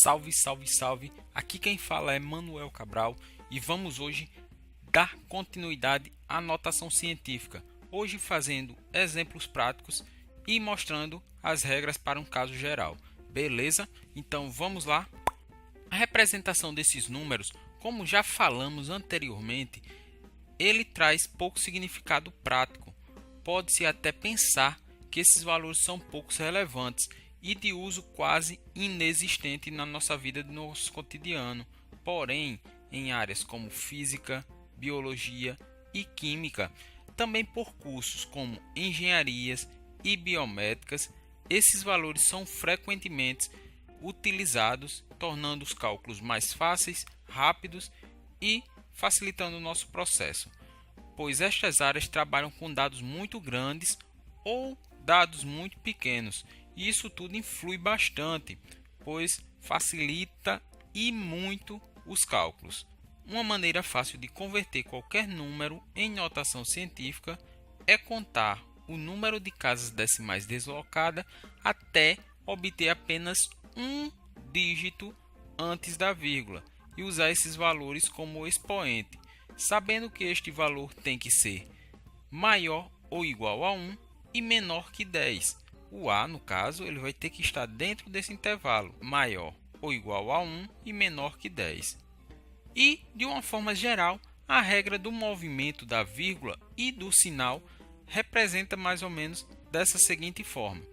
Salve, salve, salve! Aqui quem fala é Manuel Cabral e vamos hoje dar continuidade à notação científica, hoje fazendo exemplos práticos e mostrando as regras para um caso geral. Beleza? Então vamos lá. A representação desses números, como já falamos anteriormente, ele traz pouco significado prático. Pode-se até pensar que esses valores são poucos relevantes e de uso quase inexistente na nossa vida, no nosso cotidiano. Porém, em áreas como física, biologia e química, também por cursos como engenharias e biomédicas, esses valores são frequentemente utilizados, tornando os cálculos mais fáceis, rápidos e facilitando o nosso processo, pois estas áreas trabalham com dados muito grandes ou dados muito pequenos, e isso tudo influi bastante, pois facilita e muito os cálculos. Uma maneira fácil de converter qualquer número em notação científica é contar o número de casas decimais deslocada até obter apenas um dígito antes da vírgula e usar esses valores como expoente, sabendo que este valor tem que ser maior ou igual a 1 e menor que 10. O A, no caso, ele vai ter que estar dentro desse intervalo, maior ou igual a 1 e menor que 10. E, de uma forma geral, a regra do movimento da vírgula e do sinal representa mais ou menos dessa seguinte forma.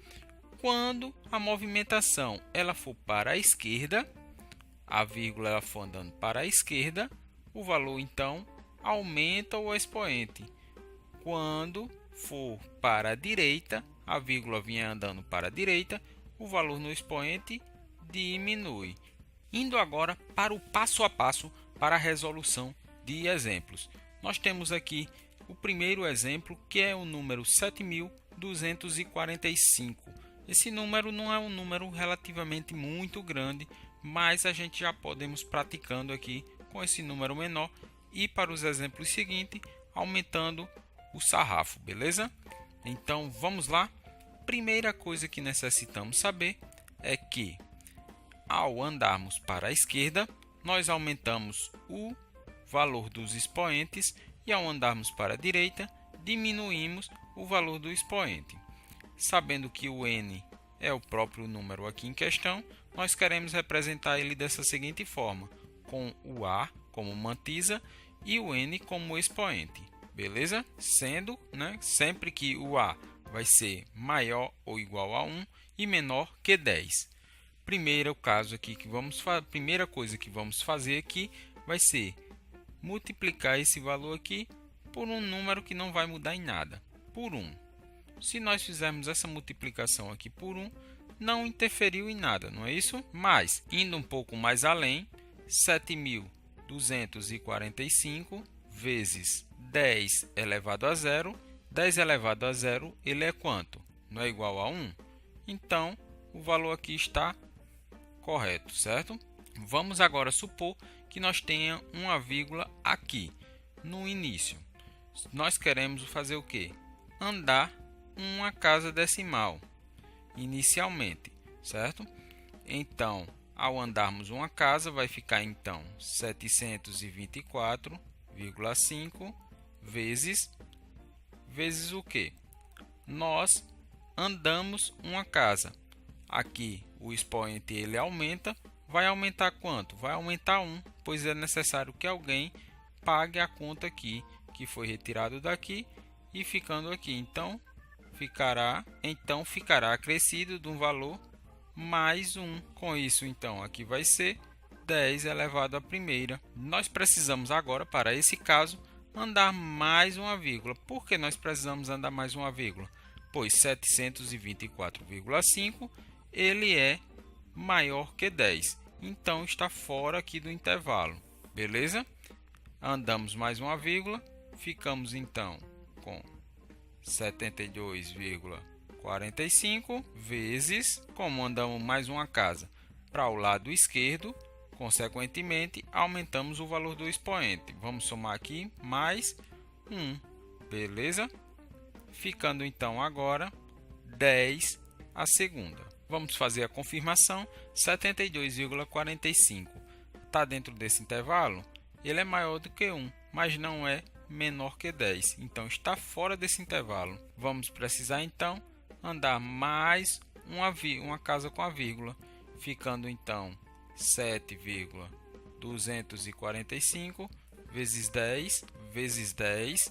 Quando a movimentação ela for para a esquerda, a vírgula ela for andando para a esquerda, o valor então aumenta o expoente. Quando for para a direita, a vírgula vinha andando para a direita, o valor no expoente diminui. Indo agora para o passo a passo para a resolução de exemplos. Nós temos aqui o primeiro exemplo, que é o número 7245. Esse número não é um número relativamente muito grande, mas a gente já podemos praticando aqui com esse número menor e para os exemplos seguintes, aumentando o sarrafo, beleza? Então vamos lá. Primeira coisa que necessitamos saber é que ao andarmos para a esquerda, nós aumentamos o valor dos expoentes e ao andarmos para a direita, diminuímos o valor do expoente. Sabendo que o n é o próprio número aqui em questão, nós queremos representar ele dessa seguinte forma, com o a como mantisa e o n como expoente. Beleza? Sendo, sempre que o a vai ser maior ou igual a 1 e menor que 10. Primeira coisa que vamos fazer aqui vai ser multiplicar esse valor aqui por um número que não vai mudar em nada, por 1. Se nós fizermos essa multiplicação aqui por 1, não interferiu em nada, não é isso? Mas, indo um pouco mais além, 7.245 vezes 10 elevado a 0. 10 elevado a 0, ele é quanto? Não é igual a 1? Então, o valor aqui está correto, certo? Vamos agora supor que nós tenha uma vírgula aqui, no início. Nós queremos fazer o quê? Andar uma casa decimal, inicialmente, certo? Então, ao andarmos uma casa, vai ficar então 724,5 vezes o que? Nós andamos uma casa. Aqui o expoente ele aumenta. Vai aumentar quanto? Vai aumentar 1, pois é necessário que alguém pague a conta aqui, que foi retirado daqui e ficando aqui. Então ficará acrescido de um valor mais 1. Com isso, então, aqui vai ser 10 elevado à primeira. Nós precisamos agora, para esse caso, andar mais uma vírgula. Por que nós precisamos andar mais uma vírgula? Pois 724,5 ele é maior que 10. Então está fora aqui do intervalo. Beleza? Andamos mais uma vírgula, ficamos então com 72,45 vezes, como andamos mais uma casa para o lado esquerdo, consequentemente, aumentamos o valor do expoente. Vamos somar aqui mais 1, beleza? Ficando então agora 10 a segunda. Vamos fazer a confirmação. 72,45 está dentro desse intervalo? Ele é maior do que 1, mas não é menor que 10. Então está fora desse intervalo. Vamos precisar então andar mais uma casa com a vírgula, ficando então 7,245 vezes 10 vezes 10.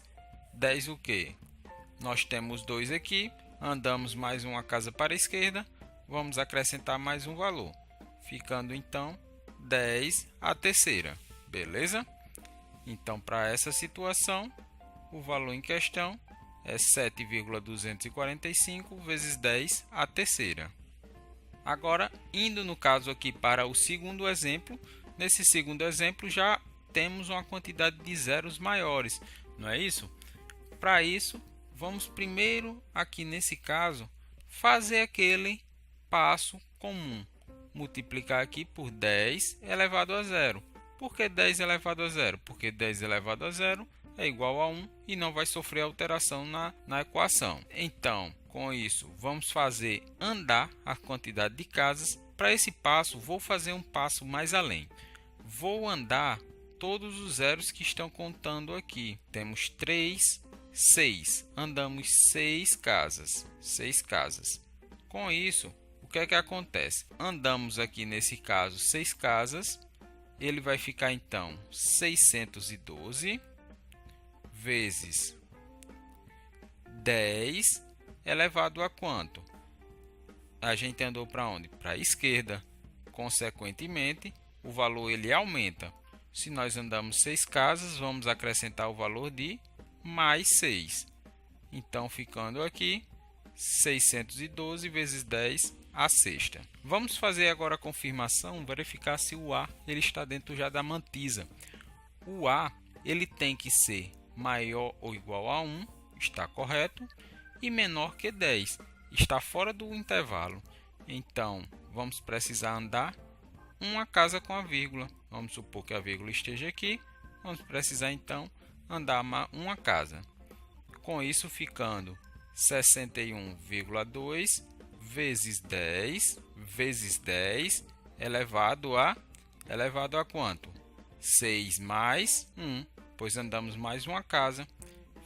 10 o quê? Nós temos 2 aqui, andamos mais uma casa para a esquerda, vamos acrescentar mais um valor, ficando então 10 a terceira, beleza? Então, para essa situação, o valor em questão é 7,245 vezes 10 a terceira. Agora, indo no caso aqui para o segundo exemplo, nesse segundo exemplo já temos uma quantidade de zeros maiores, não é isso? Para isso, vamos primeiro, aqui nesse caso, fazer aquele passo comum. Multiplicar aqui por 10 elevado a zero. Por que 10 elevado a zero? Porque 10 elevado a zero é igual a 1 e não vai sofrer alteração na equação. Então, com isso, vamos fazer andar a quantidade de casas. Para esse passo, vou fazer um passo mais além. Vou andar todos os zeros que estão contando aqui. Temos 3, 6. Andamos 6 casas. 6 casas. Com isso, o que é que acontece? Andamos aqui, nesse caso, 6 casas. Ele vai ficar, então, 612 vezes 10 elevado a quanto? A gente andou para onde? Para a esquerda. Consequentemente, o valor ele aumenta. Se nós andamos 6 casas, vamos acrescentar o valor de mais 6. Então, ficando aqui 612 vezes 10 a sexta. Vamos fazer agora a confirmação, verificar se o A ele está dentro já da mantisa. O A ele tem que ser maior ou igual a 1, está correto, e menor que 10, está fora do intervalo. Então, vamos precisar andar uma casa com a vírgula. Vamos supor que a vírgula esteja aqui. Vamos precisar então andar uma casa. Com isso, ficando 61,2 vezes 10 elevado a quanto? 6 mais 1, pois andamos mais uma casa,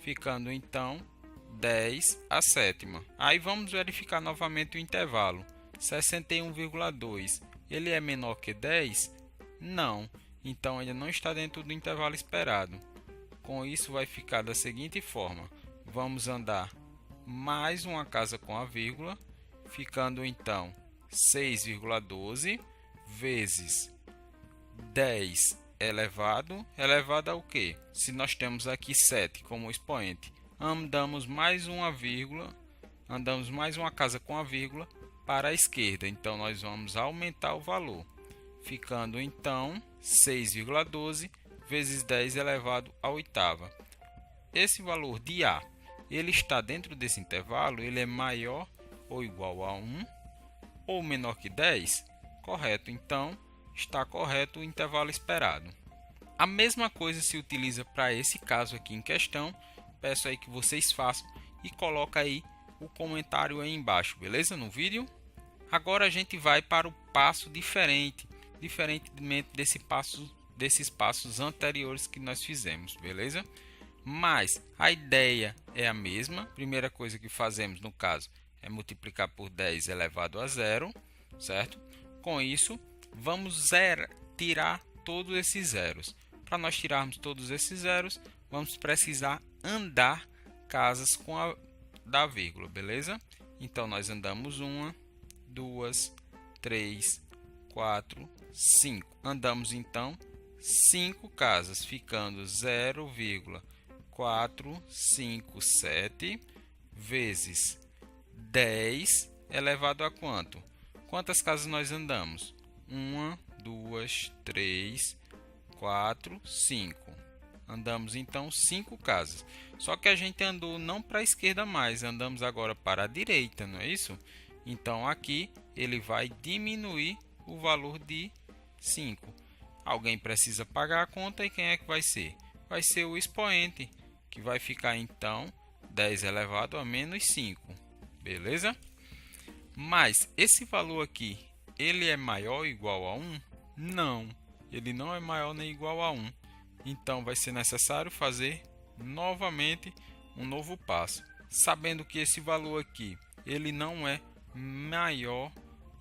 ficando então 10 a sétima. Aí vamos verificar novamente o intervalo. 61,2, ele é menor que 10? Não, então ainda não está dentro do intervalo esperado. Com isso vai ficar da seguinte forma: vamos andar mais uma casa com a vírgula, ficando então 6,12 vezes 10 elevado ao quê? Se nós temos aqui 7 como expoente, andamos mais uma vírgula, andamos mais uma casa com a vírgula para a esquerda, então nós vamos aumentar o valor, ficando então 6,12 vezes 10 elevado à oitava. Esse valor de A, ele está dentro desse intervalo, ele é maior ou igual a 1 ou menor que 10? Correto, então está correto o intervalo esperado. A mesma coisa se utiliza para esse caso aqui em questão. Peço aí que vocês façam e coloca aí o comentário aí embaixo, beleza? No vídeo. Agora a gente vai para o passo diferentemente desses passos anteriores que nós fizemos, beleza? Mas a ideia é a mesma. Primeira coisa que fazemos no caso é multiplicar por 10 elevado a zero, certo? Com isso, vamos tirar todos esses zeros. Para nós tirarmos todos esses zeros, vamos precisar andar casas com a da vírgula, beleza? Então, nós andamos 1, 2, 3, 4, 5. Andamos, então, 5 casas, ficando 0,457 vezes 10 elevado a quanto? Quantas casas nós andamos? 1, 2, 3, 4, 5. Andamos então 5 casas. Só que a gente andou não para a esquerda mais, andamos agora para a direita, não é isso? Então aqui ele vai diminuir o valor de 5. Alguém precisa pagar a conta e quem é que vai ser? Vai ser o expoente, que vai ficar então 10 elevado a menos 5. Beleza? Mas esse valor aqui, ele é maior ou igual a 1? Não, ele não é maior nem igual a 1. Então vai ser necessário fazer novamente um novo passo. Sabendo que esse valor aqui, ele não é maior,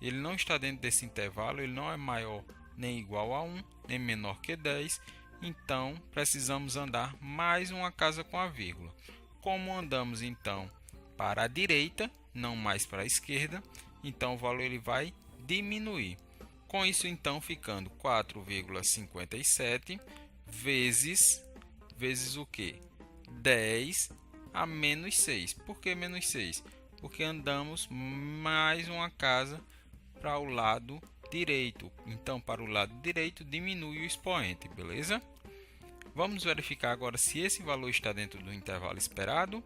ele não está dentro desse intervalo, ele não é maior nem igual a 1, nem menor que 10. Então precisamos andar mais uma casa com a vírgula. Como andamos então para a direita, não mais para a esquerda, então o valor ele vai diminuir. Com isso então ficando 4,57 vezes o que? 10 a menos 6. Por que menos 6? Porque andamos mais uma casa para o lado direito. Então, para o lado direito, diminui o expoente, beleza? Vamos verificar agora se esse valor está dentro do intervalo esperado.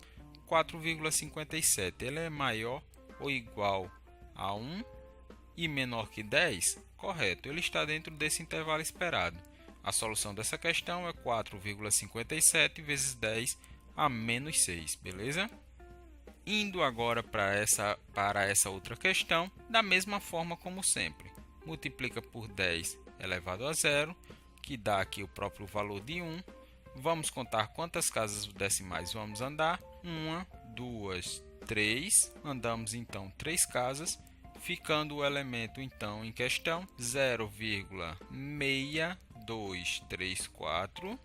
4,57, ele é maior ou igual a 1 e menor que 10? Correto, ele está dentro desse intervalo esperado. A solução dessa questão é 4,57 vezes 10 a menos 6, beleza? Indo agora para essa outra questão, da mesma forma como sempre. Multiplica por 10 elevado a zero, que dá aqui o próprio valor de 1. Vamos contar quantas casas decimais vamos andar. 1, 2, 3. Andamos então 3 casas, ficando o elemento então em questão 0,6234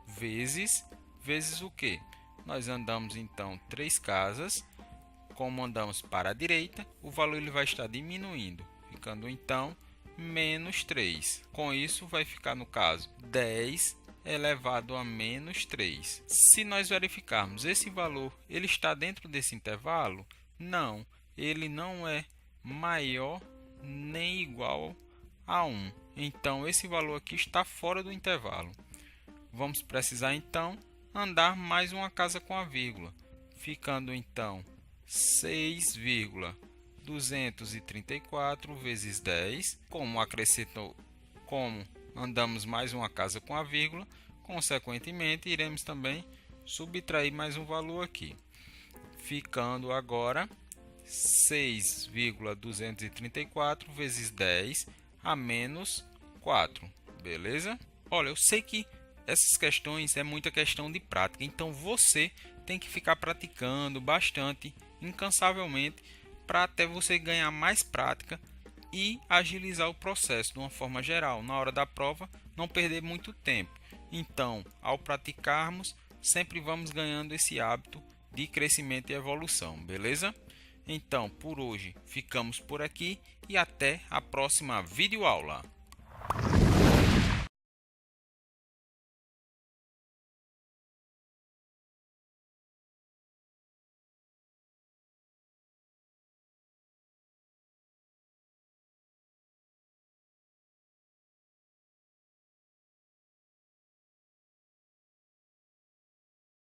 vezes o que? Nós andamos então 3 casas. Como andamos para a direita, o valor ele vai estar diminuindo, ficando então menos 3. Com isso vai ficar no caso 10 elevado a menos 3. Se nós verificarmos esse valor, ele está dentro desse intervalo? Não, ele não é maior nem igual a 1. Então esse valor aqui está fora do intervalo. Vamos precisar então andar mais uma casa com a vírgula, ficando então 6,234 vezes 10. Como andamos mais uma casa com a vírgula, consequentemente iremos também subtrair mais um valor aqui, ficando agora 6,234 vezes 10 a menos 4, beleza? Olha, eu sei que essas questões é muita questão de prática, então você tem que ficar praticando bastante, incansavelmente, para até você ganhar mais prática e agilizar o processo de uma forma geral. Na hora da prova, não perder muito tempo. Então, ao praticarmos, sempre vamos ganhando esse hábito de crescimento e evolução, beleza? Então, por hoje, ficamos por aqui e até a próxima videoaula.